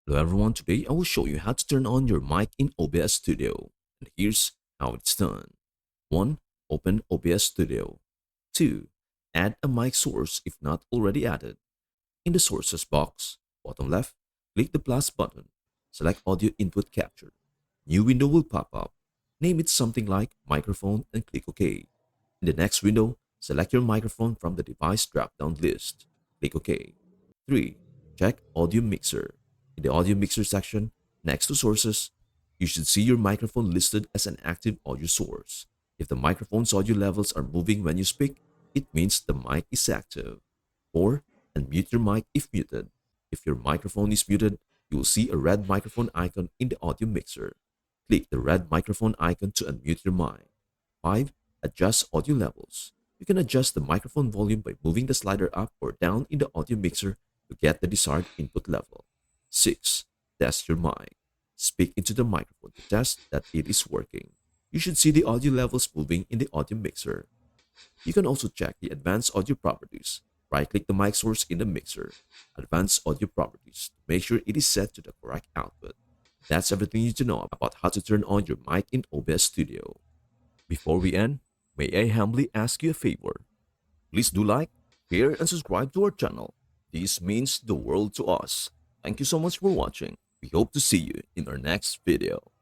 Hello everyone, today I will show you how to turn on your mic in OBS Studio. And here's how it's done. 1. Open OBS Studio. 2. Add a mic source if not already added. In the sources box, bottom left, click the plus button. Select audio input capture. New window will pop up. Name it something like microphone and click OK. In the next window, select your microphone from the device drop-down list. Click OK. 3. Check Audio Mixer. In the Audio Mixer section, next to Sources, you should see your microphone listed as an active audio source. If the microphone's audio levels are moving when you speak, it means the mic is active. 4. Unmute your mic if muted. If your microphone is muted, you will see a red microphone icon in the Audio Mixer. Click the red microphone icon to unmute your mic. 5. Adjust audio levels. You can adjust the microphone volume by moving the slider up or down in the audio mixer to get the desired input level. 6. Test your mic. Speak into the microphone to test that it is working. You should see the audio levels moving in the audio mixer. You can also check the advanced audio properties. Right-click the mic source in the mixer. Advanced audio properties to make sure it is set to the correct output. That's everything you need to know about how to turn on your mic in OBS Studio. Before we end, may I humbly ask you a favor? Please do like, share, and subscribe to our channel. This means the world to us. Thank you so much for watching. We hope to see you in our next video.